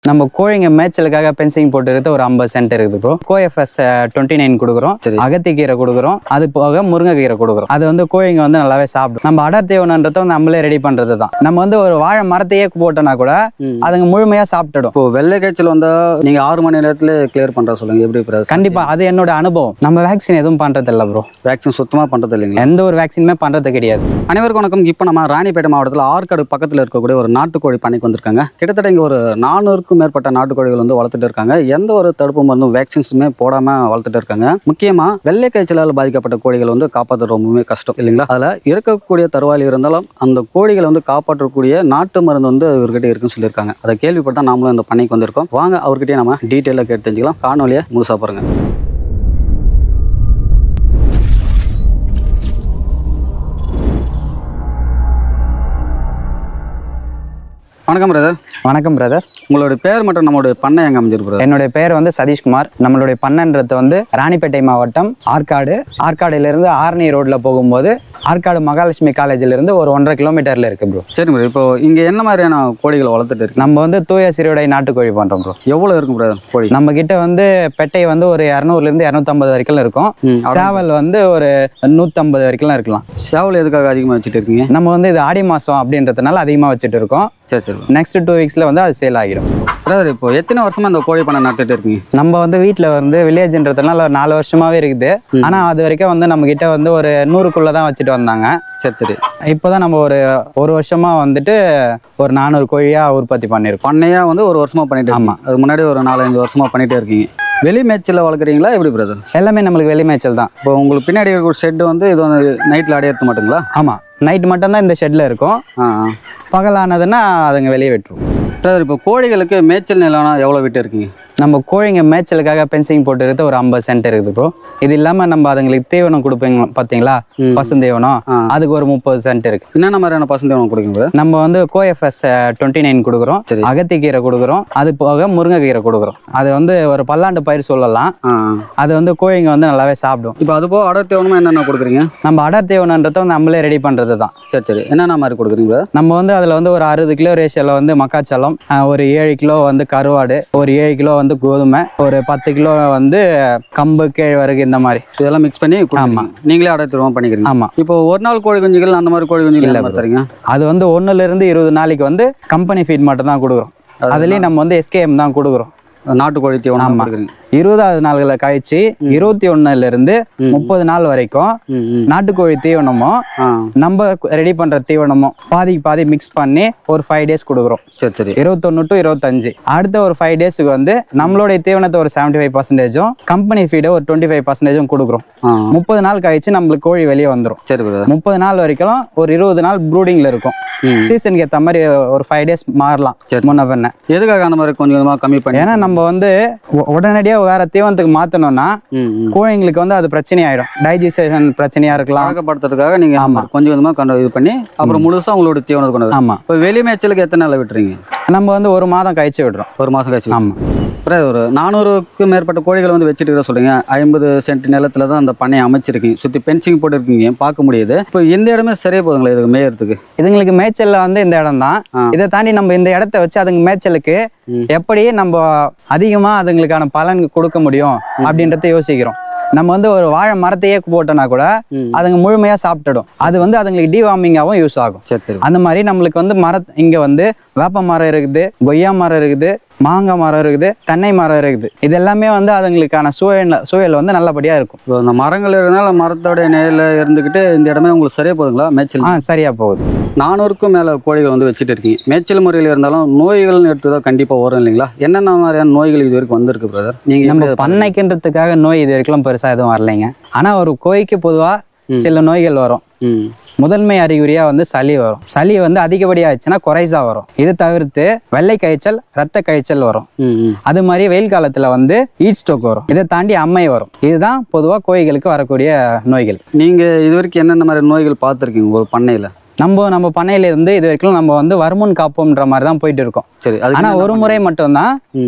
நம்ம கோழிங்க மேய்ச்சலுக்காக பென்சிங் போட்டுருக்கிறது ஒரு 50 சென்ட் இருக்குது ப்ரோ. கோஎஃப்எஸ் 29 கொடுக்குறோம், அகத்திக்கீரை கொடுக்குறோம், அது போக முருங்கைக்கீரை கொடுக்குறோம். அது வந்து கோழிங்க வந்து நல்லாவே சாப்பிடும். நம்ம அடர் தீவனன்றத நம்மளே ரெடி பண்றது தான். நம்ம வந்து ஒரு வாழை மரத்தையே போட்டோம்னா கூட அதுங்க முழுமையா சாப்பிட்டுடும். இப்போ வெள்ளை காய்ச்சல் வந்தா நீங்க 6 மணி நேரத்துல கிளியர் பண்ற சொல்லுங்க, எப்படி பிரதர்? கண்டிப்பா, அது என்னோட அனுபவம். நம்ம வேக்சின் எதுவும் பண்றது இல்ல ப்ரோ. வேக்சின் சுத்தமா பண்றது இல்லைங்களா? எந்த ஒரு வேக்சினுமே பண்றது கிடையாது. அனைவருக்கும் வணக்கம். இப்போ நம்ம ராணிப்பேட்டை மாவட்டத்தில் ஆற்காடு பக்கத்தில் இருக்கக்கூடிய ஒரு நாட்டுக்கோழி பண்ணைக்கு வந்திருக்காங்க. கிட்டத்தட்ட இங்கே ஒரு 400க்கும் மேற்பட்ட நாட்டுக்கோழிகள் வந்து வளர்த்துட்டு இருக்காங்க. எந்த ஒரு தடுப்பு மருந்தும் வேக்சின்ஸுமே போடாமல் வளர்த்துட்டு இருக்காங்க. முக்கியமாக வெள்ளை காய்ச்சலால் பாதிக்கப்பட்ட கோழிகள் வந்து காப்பாற்ற ரொம்பவே கஷ்டம் இல்லைங்களா? அதில் இருக்கக்கூடிய தருவாயில் இருந்தாலும் அந்த கோழிகளை வந்து காப்பாற்றக்கூடிய நாட்டு மருந்து வந்து இவர்கிட்ட இருக்குன்னு சொல்லியிருக்காங்க. அதை கேள்விப்பட்டு தான் நாமளும் இந்த பண்ணைக்கு வந்திருக்கோம். வாங்க அவர்கிட்டயே நம்ம டீட்டெயிலாக கேட்டு தெரிஞ்சுக்கலாம். காணொலியை முழுசாக பாருங்க. வணக்கம் பிரதர். வணக்கம் பிரதர். உங்களுடைய பேர் மற்றும் நம்மளுடைய பண்ணை எங்க அமைஞ்சிருக்கு? என்னுடைய பேர் வந்து சதீஷ்குமார். நம்மளுடைய பண்ணன்றது வந்து ராணிப்பேட்டை மாவட்டம் ஆற்காடுலேருந்து ஆரணி ரோட்ல போகும்போது ஆற்காடு மகாலட்சுமி காலேஜ்ல இருந்து ஒரு 1.5 கிலோமீட்டர்ல இருக்கு ப்ரோ. சரி ப்ரோ. இப்போ இங்க என்ன மாதிரியான கோழிகள் வளர்த்துட்டு இருக்கு? நம்ம வந்து தூய சிறுவிடை நாட்டுக்கோழி பண்றோம் ப்ரோ. எவ்வளவு இருக்கும் பிரதர் கோழி? நம்ம கிட்ட வந்து பெட்டை வந்து ஒரு 200ல இருந்து 250 வரைக்கும் இருக்கும். சேவல் வந்து ஒரு 150 வரைக்கும் இருக்கலாம். சேவல் எதுக்காக அதிகமா வச்சுட்டு இருக்கீங்க? நம்ம வந்து இது ஆடி மாசம் அப்படின்றதுனால அதிகமா வச்சுட்டு இருக்கோம். சரி சரி. நெக்ஸ்ட் 2 வீக்ஸ்ல வந்து அது சேல் ஆகிடும். பிரதர், இப்போ எத்தனை வருஷமா இந்த கோழி பண்ணை நடத்திட்டு இருக்கீங்க? நம்ம வந்து வீட்டுல வந்து வில்லேஜ்ன்றதுனால 4 வருஷமாவே இருக்குது. ஆனா அது வரைக்கும் வந்து நம்ம கிட்ட வந்து ஒரு 100க்குள்ள தான் வச்சுட்டு வந்தாங்க. சரி சரி. இப்போதான் நம்ம ஒரு வருஷமா வந்துட்டு ஒரு 400 கோழியா உற்பத்தி பண்ணிருக்கோம். பண்ணையா வந்து ஒரு வருஷமா பண்ணிட்டு? ஆமா. அது முன்னாடி ஒரு 4-5 வருஷமா பண்ணிட்டே இருக்கீங்க. வெளி மேய்ச்சல் வளர்க்குறீங்களா எப்படி பிரதர்? எல்லாமே நம்மளுக்கு வெளி மேய்ச்சல் தான். இப்போ உங்களுக்கு பின்னாடி இருக்கிற ஷெட் வந்து இது வந்து நைட்ல அடையிறது மாட்டுங்களா? ஆமா, நைட் மட்டும் தான் இந்த ஷெட்ல இருக்கும். பகலானதுன்னா அதுங்க வெளியே விட்டுரும். பிரதர், இப்போ கோழிகளுக்கு மேய்ச்சல் நிலம்னா எவ்வளோ விட்டு இருக்கீங்க? நம்ம கோழிங்க மேய்ச்சலுக்காக பென்சிங் போட்டுருக்கிறது ஒரு 50 சென்ட் இருக்குது ப்ரோ. இது இல்லாம நம்ம அதுங்களுக்கு தீவனம் கொடுப்பீங்க பாத்தீங்களா, பசுந்தீவனம், அதுக்கு ஒரு 30 சென்ட் இருக்கு. என்னென்ன மாதிரியான பசுந்தீவனம் கொடுக்குங்க? நம்ம வந்து கோஎஃப்எஸ் 29 கொடுக்குறோம், அகத்திக்கீரை கொடுக்குறோம், அது போக முருங்கைக்கீரை கொடுக்குறோம். அது வந்து ஒரு பல்லாண்டு பயிர் சொல்லலாம். அது வந்து கோழிங்க வந்து நல்லாவே சாப்பிடும். இப்போ அது போக அடர் தீவனமா என்னென்ன கொடுக்குறீங்க? நம்ம அடர் தீவனன்றத நம்மளே ரெடி பண்றது தான். சரி சரி. என்னென்ன மாதிரி கொடுக்குறீங்க? நம்ம வந்து அதுல வந்து ஒரு 60 கிலோ ரேஷியோல வந்து மக்காச்சோளம், ஒரு 7 கிலோ வந்து கருவாடு, ஒரு 7 கிலோ வந்து கோதுமை, ஒரு 10 கிலோ வந்து கம்பு, கேழ்வரகு, இந்த மாதிரி இதெல்லாம் மிக்ஸ் பண்ணி. ஆமா, நீங்களே அடர் தீவனம் பண்ணிக்கிறீங்க? ஆமா. இப்போ ஒரு நாள் கோழி குஞ்சுகள் அந்த மாதிரி கோழி குஞ்சுகள் இல்ல தரீங்க? அது வந்து 1ல இருந்து 20 நாளைக்கு வந்து கம்பெனி ஃபீட் மட்டும் தான் கொடுக்குறோம். அதுலயும் நம்ம வந்து SKM தான் கொடுக்குறோம். நாட்டுக்கோழி தீவனம் 20வது நாள்களை கழிச்சு 21ல இருந்து 30 நாள் வரைக்கும் நாட்டுக்கோழி தீவனமும் நம்ம ரெடி பண்ற தீவனமும் பாதி மிக்ஸ் பண்ணி ஒரு 5 டேஸ் கொடுக்குறோம். சரி சரி. 21 to 25. அடுத்த ஒரு 5 டேஸுக்கு வந்து நம்மளுடைய தீவனத்தை ஒரு 75%, கம்பெனி ஃபீடை ஒரு 25% கொடுக்குறோம். 30 நாள் கழிச்சு நம்மளுக்கு கோழி வெளியே வந்துடும். சரி. 30 நாள் வரைக்கும் ஒரு 20 நாள் ப்ரூடிங்ல இருக்கும். சீசனுக்கு ஏற்ற மாதிரி ஒரு 5 டேஸ் மாறலாம் முன்ன பின்ன. எதுக்காக அந்த மாதிரி கொஞ்சம் கம்மி பண்ணி? ஏன்னா நம்ம வந்து உடனடியா வேற தீவனத்துக்கு மாத்தணும்னா கோழிங்களுக்கு வந்து அது பிரச்சனை ஆயிடும். டைஜஷன் பிரச்சனையா இருக்கலாம். பழக்கப்படுத்துறதுக்காக நீங்க கொஞ்சம் கொஞ்சமா இது பண்ணி அப்புறம் முழுசா உங்களோட தீவனத்தை கொண்டு. ஆமா. இப்போ வெளி மேய்ச்சலுக்கு எத்தனை நாள் விட்டுறீங்க? நம்ம வந்து ஒரு மாதம் கழிச்சு விடுறோம். ஒரு மாசம் கழிச்சு? ஆமா. ஒரு 400க்கும் மேற்பட்ட கோழிகள் வந்து வச்சுட்டு சொல்றீங்க. 50 சென்ட் நிலத்துல தான் அந்த பண்ணையை அமைச்சிருக்கீங்க. சுத்தி பென்சிங் போட்டு இருக்கீங்க, பார்க்க முடியுது. இப்போ இந்த இடமே சரியா போதுங்களா இதுக்கு மேயறதுக்கு? இதுங்களுக்கு மேய்ச்சல்ல வந்து இந்த இடம் தான். இதை தாண்டி நம்ம இந்த இடத்த வச்சு அதுங்க மேய்ச்சலுக்கு எப்படி நம்ம அதிகமா அதுங்களுக்கான பலன் கொடுக்க முடியும் அப்படின்றத யோசிக்கிறோம். நம்ம வந்து ஒரு வாழை மரத்தையே போட்டோம்னா கூட அதுங்க முழுமையா சாப்பிட்டுடும். அது வந்து அதுங்களுக்கு டிவார்மிங்காகவும் யூஸ் ஆகும். அந்த மாதிரி நம்மளுக்கு வந்து இங்க வந்து வேப்ப மரம் இருக்குது, கொய்யா மரம் இருக்குது, மாங்காய் மரம் இருக்குது, தென்னை மரம் இருக்குது. இது எல்லாமே வந்து அதுங்களுக்கான சூழல் வந்து நல்லபடியா இருக்கும். இந்த மரங்கள் இருந்தால மரத்தோட நிலையில இருந்துகிட்டு இந்த இடமே உங்களுக்கு சரியா போகுதுங்களா மேய்ச்சல்? சரியா போகுது. 400க்கும் மேல கோழிகள் வந்து வச்சுட்டு இருக்கீங்க. மேய்ச்சல் முறையில் இருந்தாலும் நோய்கள் எடுத்துதான் கண்டிப்பா வரும் இல்லைங்களா? என்னென்ன மாதிரியான நோய்கள் இது வரைக்கும் வந்திருக்கு பிரதர்? நீங்க நம்ம பண்ணைக்குன்றதுக்காக நோய் இது வரைக்கும் பெருசா எதுவும் வரலைங்க. ஆனா ஒரு கோழிக்கு பொதுவா சில நோய்கள் வரும். முதன்மை அறிகுறியா வந்து சளி வரும். சளி வந்து அதிகப்படியா ஆச்சுன்னா குறைசா வரும். இது தவிர்த்து வெள்ளை காய்ச்சல், ரத்த காய்ச்சல் வரும். அது மாதிரி வெயில் காலத்துல வந்து ஹீட் ஸ்ட்ரோக் வரும். இதை தாண்டி அம்மை வரும். இதுதான் பொதுவா கோழிகளுக்கு வரக்கூடிய நோய்கள். நீங்க இது வரைக்கும் என்னென்ன மாதிரி நோய்கள் பார்த்துருக்கீங்க ஒரு பண்ணையில? நம்ம பண்ணையில இருந்து இது வரைக்கும் நம்ம வந்து வருமுன் காப்போம்ன்ற மாதிரி தான் போயிட்டு இருக்கோம். சரி. ஆனா ஒரு முறை மட்டும்தான்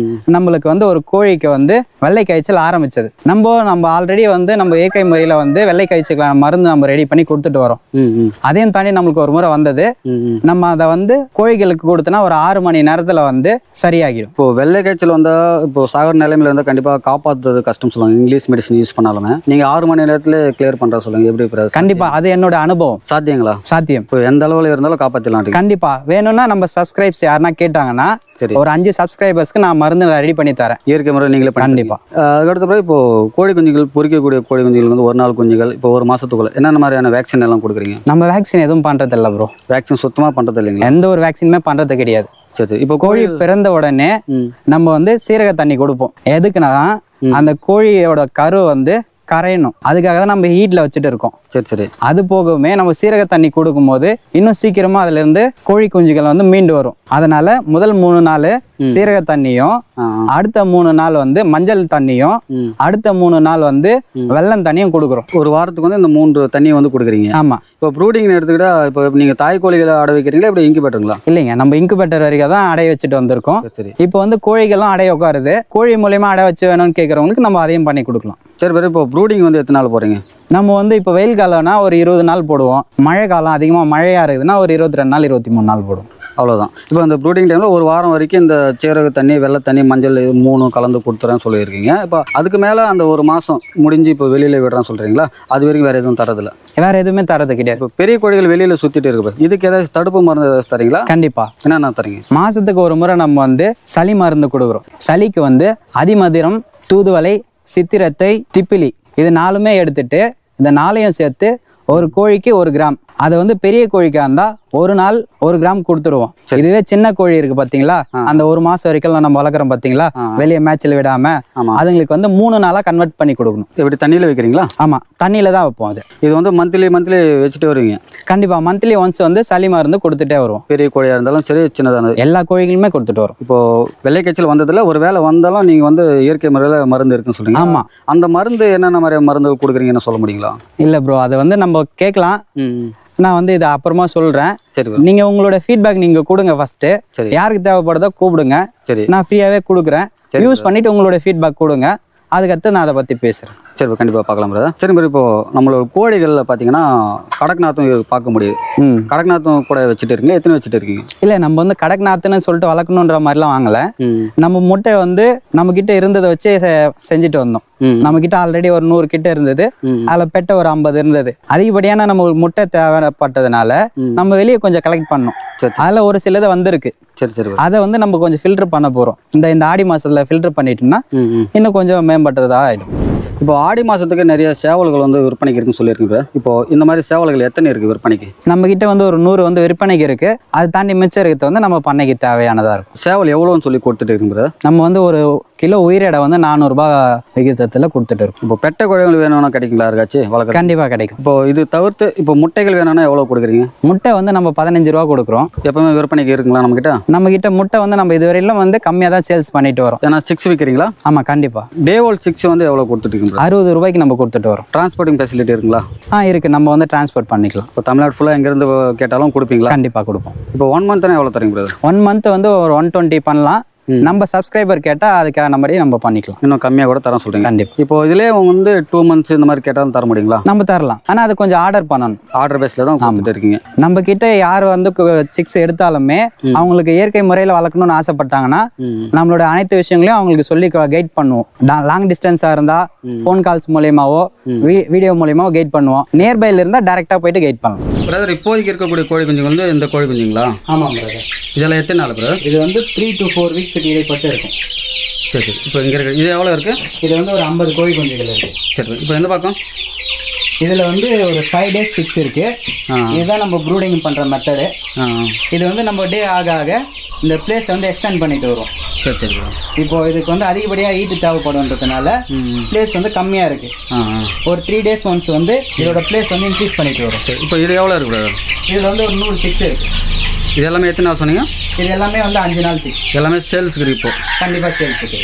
நம்மளுக்கு வந்து ஒரு கோழிக்கு வந்து வெள்ளை காய்ச்சல் ஆரம்பிச்சது. நம்ம ஆல்ரெடி வந்து நம்ம இயற்கை முறையில வந்து வெள்ளை காய்ச்சலுக்கான மருந்து நம்ம ரெடி பண்ணி கொடுத்துட்டு வரோம். அதையும் தாண்டி நம்மளுக்கு ஒரு முறை வந்தது. நம்ம அதை வந்து கோழிகளுக்கு கொடுத்தோன்னா ஒரு 6 மணி நேரத்துல வந்து சரியாகிடும். இப்போ வெள்ளை காய்ச்சல் வந்தா இப்போ சாகர நிலைமையில இருந்தா கண்டிப்பா காப்பாத்துறது கஷ்டம் சொல்லுவாங்க. இங்கிலீஷ் மெடிசன் யூஸ் பண்ணாலுமே நீங்க 6 மணி நேரத்துல கிளியர் பண்ற சொல்லுங்க. எப்படி? கண்டிப்பா அது என்னோட அனுபவம். சாத்தியங்களா? சாத்தியம். இப்போ எந்த அளவுல இருந்தாலும் காப்பாத்திடலாம். கண்டிப்பா வேணும்னா நம்ம சப்ஸ்கிரைப்ஸ் யாருன்னா கேட்டாங்கன்னா ஒரு 5 சப்ஸ்கிரைபர்ஸ்க்கு நான் மருந்து ரெடி பண்ணி தரேன். இயற்கை முறை நீங்களே? கண்டிப்பா. அதுக்கடுத்த இப்போ கோழி குஞ்சுகள் பொறிக்கக்கூடிய கோழி குஞ்சுகள் வந்து ஒரு நாள் குஞ்சுகள் இப்போ ஒரு மாசத்துக்குள்ள என்னென்ன மாதிரியான வேக்சின் எல்லாம் கொடுக்குறீங்க? நம்ம வேக்சின் எதுவும் பண்றது இல்லை ப்ரோ. வேக்சின் சுத்தமா பண்றது இல்லைங்களா? எந்த ஒரு வேக்சினுமே பண்றது கிடையாது. சரி. இப்போ கோழி பிறந்த உடனே நம்ம வந்து சீரக தண்ணி கொடுப்போம். எதுக்குன்னா அந்த கோழியோட கரு வந்து கரையணும். அதுக்காக தான் நம்ம ஹீட்ல வச்சுட்டு இருக்கோம். சரி சரி. அது போகவுமே நம்ம சீரக தண்ணி கொடுக்கும் போது இன்னும் சீக்கிரமா அதுல இருந்து கோழி குஞ்சுகள் வந்து மீண்டு வரும். அதனால முதல் 3 நாள் சீரக தண்ணியும், அடுத்த 3 நாள் வந்து மஞ்சள் தண்ணியும், அடுத்த 3 நாள் வந்து வெள்ளம் தண்ணியும் கொடுக்குறோம். ஒரு வாரத்துக்கு வந்து இந்த 3 தண்ணியை வந்து கொடுக்குறீங்க. ஆமா. இப்போ ப்ரூடிங் எடுத்துக்கிட்டா இப்போ நீங்க தாய் கோழிகளை அடை வைக்கிறீங்களா இப்படி இன்குபேட்டருங்களா? இல்லைங்க, நம்ம இன்குபேட்டர் வரைக்கும் தான் அடைய வச்சுட்டு வந்திருக்கோம். இப்போ வந்து கோழிகளும் அடைய உட்காருது. கோழி மூலியமா அடை வச்சு வேணும்னு கேட்கறவங்களுக்கு நம்ம அதையும் பண்ணி கொடுக்கலாம். சரி. பேர் இப்போ ப்ரூடிங் வந்து எத்தனை நாள் போறீங்க? நம்ம வந்து இப்போ வெயில் காலம்னா ஒரு 20 நாள் போடுவோம். மழை காலம் அதிகமாக மழையா இருக்குதுன்னா ஒரு 22 நாள் 23 நாள் போடுவோம். அவ்வளோதான். இப்போ இந்த ப்ரூடிங் டைமில் ஒரு வாரம் வரைக்கும் இந்த சீரக தண்ணி, வெள்ளை தண்ணி, மஞ்சள் 3 கலந்து கொடுத்துறேன்னு சொல்லியிருக்கீங்க. இப்போ அதுக்கு மேலே அந்த ஒரு மாதம் முடிஞ்சு இப்போ வெளியில் விடுறேன்னு சொல்கிறீங்களா? அது வரைக்கும் வேறு எதுவும் தரதில்லை? வேறு எதுவுமே தரது கிடையாது. இப்போ பெரிய கோழிகள் வெளியில் சுற்றிட்டு இருக்கு. இதுக்கு ஏதாச்சும் தடுப்பு மருந்து ஏதாச்சும் தரீங்களா? கண்டிப்பாக. என்னென்ன தரீங்க? மாதத்துக்கு ஒரு முறை நம்ம வந்து சளி மருந்து கொடுக்குறோம். சளிக்கு வந்து அதிமதுரம், தூதுவளை, சித்திரத்தை, திப்பிலி இது 4மே எடுத்துட்டு இந்த 4ஐயும் சேர்த்து ஒரு கோழிக்கு 1 கிராம். அதை வந்து பெரிய கோழிக்கா இருந்தா ஒரு நாள் 1 கிராம் கொடுத்துருவோம். இதுவே சின்ன கோழி இருக்கு பாத்தீங்களா, அந்த 1 மாசம் வரைக்கும் நம்ம வளர்க்குறோம் பாத்தீங்களா, வெளியே மேட்ச்ல விடாம, அதுங்களுக்கு வந்து 3 நாளா கன்வெர்ட் பண்ணி கொடுக்கணும். எப்படி தண்ணியில வைக்கிறீங்களா? ஆமா, தண்ணியில தான் வைப்போம். அது இது வந்து மந்த்லி வச்சுட்டு வருவீங்க? கண்டிப்பா மந்த்லி ஒன்ஸ் வந்து சளி மருந்து கொடுத்துட்டே வருவோம். பெரிய கோழியா இருந்தாலும் சரி, சின்னதான எல்லா கோழிகளுமே கொடுத்துட்டு வரும். இப்போ வெள்ளை காய்ச்சல் வந்ததுல ஒரு வேளை வந்தாலும் நீங்க வந்து இயற்கை முறையில மருந்து இருக்குன்னு சொல்றீங்க. ஆமா. அந்த மருந்து என்னென்ன மாதிரி மருந்து கொடுக்குறீங்கன்னு சொல்ல முடியுங்களா? இல்ல ப்ரோ, அதை வந்து நம்ம கேட்கலாம். நான் வந்து இதை அப்புறமா சொல்றேன். சரி. நீங்க உங்களோட ஃபீட்பேக் நீங்க கொடுங்க ஃபர்ஸ்ட். யாருக்கு தேவைப்படுதோ கூப்பிடுங்க. சரி, நான் ஃப்ரீயாவே கொடுக்குறேன். யூஸ் பண்ணிட்டு உங்களோட ஃபீட்பேக் கொடுங்க. அதுக்கடுத்து நான் அதை பற்றி பேசுகிறேன். சரி, கண்டிப்பாக பார்க்கலாம் பிரதர். சரி பிரதர், இப்போ நம்மளோட கோழிகளில் பார்த்தீங்கன்னா கடக்நாத்தும் பார்க்க முடியுது. கடக்நாத்தும் கூட வச்சுட்டு இருக்கீங்க? எத்தனை வச்சுட்டு இருக்கீங்க? இல்லை, நம்ம வந்து கடக்நாத்துன்னு சொல்லிட்டு வளர்க்கணுன்ற மாதிரிலாம் வாங்கலை. நம்ம முட்டை வந்து நம்ம கிட்ட இருந்ததை வச்சு செஞ்சுட்டு வந்தோம். நம்ம கிட்ட ஆல்ரெடி ஒரு 100 கிட்ட இருந்தது. அதுல பெட்ட ஒரு 50 இருந்தது. அதிகப்படியான நம்ம முட்டை தேவைப்பட்டதுனால நம்ம வெளியே கொஞ்சம் கலெக்ட் பண்ணோம். அதுல ஒரு சிலது வந்திருக்கு. சரி சரி. அதை வந்து நம்ம கொஞ்சம் ஃபில்டர் பண்ண போறோம். இந்த ஆடி மாசத்துல ஃபில்டர் பண்ணிட்டோம்னா இன்னும் கொஞ்சம் மேம்பட்டதா ஆயிடும். இப்போ ஆடி மாசத்துக்கு நிறைய சேவல்கள் வந்து விற்பனைக்கு இருக்குன்னு சொல்லியிருக்கீங்க. இப்போ இந்த மாதிரி சேவல்கள் எத்தனை இருக்கு விற்பனைக்கு? நம்ம கிட்ட வந்து ஒரு 100 வந்து விற்பனைக்கு இருக்கு. அதை தாண்டி மிச்சம் இருக்கிறது வந்து நம்ம பண்ணைக்கு தேவையானதா இருக்கும். சேவல் எவ்வளோன்னு சொல்லி கொடுத்துட்டு இருக்குங்க? நம்ம வந்து ஒரு கிலோ உயிரிடை வந்து 400 ரூபாய் விகிதத்துல கொடுத்துட்டு இருக்கும். இப்போ பெட்டை கோழிகள் வேணும்னா கிடைக்குங்களா? இருக்காச்சு வளர்க்க? கண்டிப்பா கிடைக்கும். இப்போ இது தவிர்த்து இப்போ முட்டைகள் வேணும்னா எவ்வளவு கொடுக்குறீங்க? முட்டை வந்து நம்ம 15 ரூபா கொடுக்குறோம். எப்பவுமே விற்பனைக்கு இருக்குங்களா நம்ம கிட்ட? நம்ம கிட்ட முட்டை வந்து நம்ம இதுவரையிலும் வந்து கம்மியா தான் சேல்ஸ் பண்ணிட்டு வரோம். ஏன்னா 6 விற்கிறீங்களா? ஆமா, கண்டிப்பா. டே ஓல்ட் 6 வந்து எவ்வளவு கொடுத்துட்டு இருக்கீங்க? 60 ரூபாய்க்கு நம்ம கொடுத்துட்டு வரோம். டிரான்ஸ்போர்ட்டிங் ஃபெசிலிட்டி இருக்குங்களா? இருக்கு. நம்ம வந்து டிரான்ஸ்போர்ட் பண்ணிக்கலாம். இப்போ தமிழ்நாடு ஃபுல்லா எங்க இருந்து கேட்டாலும் கொடுப்பீங்களா? கண்டிப்பா கொடுப்போம். இப்போ 1 மந்த் எவ்வளவு தரீங்க பிரதர்? 1 மந்த் வந்து ஒரு 120 பண்ணலாம். நம்ம சப்ஸ்கிரைபர் கேட்டா அதுக்காக நம்மளே நம்ம பண்ணிக்கலாம். இன்னும் கம்மியா கூட தர சொல்றீங்க? கண்டிப்பா. இப்போ இதுலயே வந்து 2 மந்த்ஸ் இந்த மாதிரி கேட்டாலும் தர முடியுங்களா? நம்ம தரலாம். ஆனா அது கொஞ்சம் ஆர்டர் பண்ணணும். ஆர்டர் பேஸ்ல தான் கொடுத்துட்டு இருக்கீங்க. நம்ம கிட்ட யார் வந்து சிக்ஸ் எடுத்தாலுமே அவங்களுக்கு இயற்கை முறையில வளர்க்கணும்னு ஆசைப்பட்டாங்கன்னா நம்மளோட அனைத்து விஷயங்களையும் அவங்களுக்கு சொல்லி கைட் பண்ணுவோம். லாங் டிஸ்டன்ஸா இருந்தா போன் கால்ஸ் மூலியமாவோ வீடியோ மூலியமாவோ கைட் பண்ணுவோம். நியர்பைல இருந்தா டைரக்டா போயிட்டு கைட் பண்ணலாம். பிரதர், இப்போதைக்கு இருக்கக்கூடிய கோழி குஞ்சுங்க வந்து இந்த கோழி குஞ்சுங்களா? ஆமா பிரதர். இதெல்லாம் எத்தனை நாள் பிரதர்? இது வந்து 3 to 4 வீக்ஸ் இடைப்பட்டு இருக்கும். சரி சரி. இப்போ இங்கே இருக்கு. இது எவ்வளோ இருக்குது? இது வந்து ஒரு 50 கோழி குஞ்சுகள் இருக்குது. சரி. இப்போ எந்த பக்கம்? இதில் வந்து ஒரு 5 days 6 இருக்குது. இதுதான் நம்ம ப்ரூடிங் பண்ணுற மெத்தடு. இது வந்து நம்ம டே ஆக ஆக இந்த பிளேஸ் வந்து எக்ஸ்டெண்ட் பண்ணிட்டு வரும். சரி சரி. இப்போ இதுக்கு வந்து அதிகப்படியாக ஈட்டு தேவைப்படுன்றதுனால பிளேஸ் வந்து கம்மியாக இருக்குது. ஒரு 3 days ஒன்ஸ் வந்து இதோட பிளேஸ் வந்து இன்க்ரீஸ் பண்ணிட்டு வரும். இப்போ இது எவ்வளோ இருக்குது? இதில் வந்து ஒரு 100 சிக்ஸ் இருக்குது. இது எல்லாமே எத்தனை நாள் சொன்னீங்க? இது எல்லாமே வந்து 5 நாள் சிக்ஸ். எல்லாமே சேல்ஸுக்கு இப்போ கண்டிப்பாக சேல்ஸுக்கு.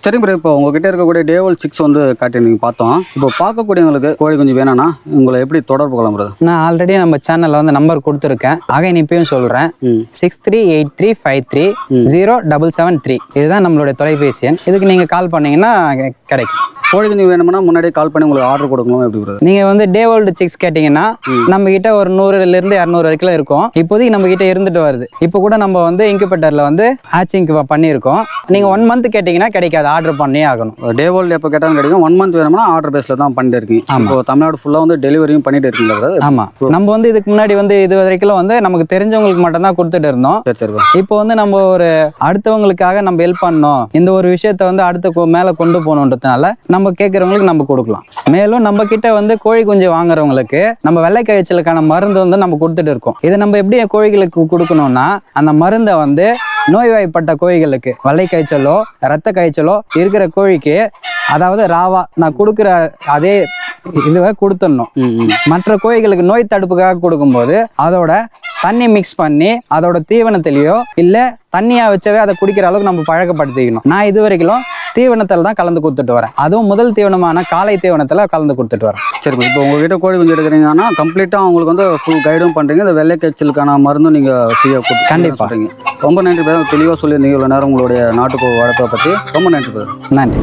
சரி ப்ரோ, இப்போ உங்ககிட்ட இருக்கக்கூடிய டே ஓல்ட் சிக்ஸ் வந்து காட்டினீங்க பார்த்தோம். இப்போ பார்க்கக்கூடியவங்களுக்கு கோழி குஞ்சு வேணும்னா உங்களை எப்படி தொடர்பு கொள்ள? நான் ஆல்ரெடி நம்ம சேனல்ல வந்து நம்பர் கொடுத்துருக்கேன். அகைன் இப்பயும் சொல்றேன், 6383530773. இதுதான் நம்மளுடைய தொலைபேசி எண். இதுக்கு நீங்க கால் பண்ணீங்கன்னா கிடைக்கும். கோழி குஞ்சு வேணும்னா முன்னாடியே கால் பண்ணி உங்களுக்கு ஆர்டர் கொடுக்கணும் எப்படி ப்ரோ? நீங்க வந்து டே ஓல்டு சிக்ஸ் கேட்டீங்கன்னா நம்ம கிட்ட ஒரு 100ல இருந்து 200 வரைக்கும் இருக்கும். இப்போதைக்கு நம்ம கிட்ட இருந்துட்டு வருது. இப்போ கூட நம்ம வந்து இன்குபேட்டர்ல வந்து ஹேச்சிங் பண்ணியிருக்கோம். நீங்க 1 மந்த் கேட்டீங்கன்னா கிடைக்காது, ஆர்டர் பண்ணியே ஆகணும். டே ஓல்டு எப்போ கேட்டாலும் கிடைக்கும். 1 மந்த் வேணும்னா ஆர்டர் பேஸ்ல தான் பண்ணிட்டு இருக்கீங்க. இப்போ தமிழ்நாடு ஃபுல்லா வந்து டெலிவரியும் பண்ணிட்டு இருக்கீங்க ப்ரோ? ஆமா. நம்ம வந்து இதுக்கு முன்னாடி வந்து இது வரைக்கும் வந்து நமக்கு தெரிஞ்சவங்களுக்கு மட்டும் தான் கொடுத்துட்டு இருந்தோம். இப்போ வந்து நம்ம ஒரு அடுத்தவங்களுக்காக நம்ம ஹெல்ப் பண்ணோம், இந்த ஒரு விஷயத்த வந்து அடுத்த மேல கொண்டு போகணுன்றதுனால நம்ம கேட்கறவங்களுக்கு நம்ம கொடுக்கலாம். மேலும் நம்ம கிட்ட வந்து கோழி குஞ்சு வாங்குறவங்களுக்கு நம்ம வெள்ளை காய்ச்சலுக்கான மருந்து வந்து நம்ம கொடுத்துட்டு இருக்கோம். இதை நம்ம எப்படி கோழிகளுக்கு கொடுக்கணும்னா, அந்த மருந்தை வந்து நோய்வாய்ப்பட்ட கோழிகளுக்கு வெள்ளை காய்ச்சலோ ரத்த காய்ச்சலோ இருக்கிற கோழிக்கு, அதாவது ராவா நான் கொடுக்குற அதே இதுவை கொடுத்துடணும். மற்ற கோழிகளுக்கு நோய் தடுப்புக்காக கொடுக்கும்போது அதோட தண்ணி மிக்ஸ் பண்ணி அதோட தீவனத்திலேயோ இல்ல தண்ணியா வச்சவே அதை குடிக்கிற அளவுக்கு நம்ம பழக்கப்படுத்திக்கணும். நான் இது வரைக்கும் தீவனத்தில் தான் கலந்து கொடுத்துட்டு வரேன். அதுவும் முதல் தீவனமான காலை தீவனத்தில் கலந்து கொடுத்துட்டு வரேன். சரி, இப்போ உங்ககிட்ட கோழி குஞ்சு எடுக்கிறீங்கன்னா கம்ப்ளீட்டாக உங்களுக்கு வந்து ஃபுல் கைடும் பண்ணுறீங்க. இந்த வெள்ளை காய்ச்சலுக்கான மருந்தும் நீங்கள் ஃப்ரீயாக கொடுத்து கண்டிப்பாக. ரொம்ப நன்றி. தெளிவாக சொல்லியிருந்தீங்க இவ்வளோ நேரம் உங்களுடைய நாட்டுக்கோழி வளர்ப்பை பற்றி. ரொம்ப நன்றி. நன்றி.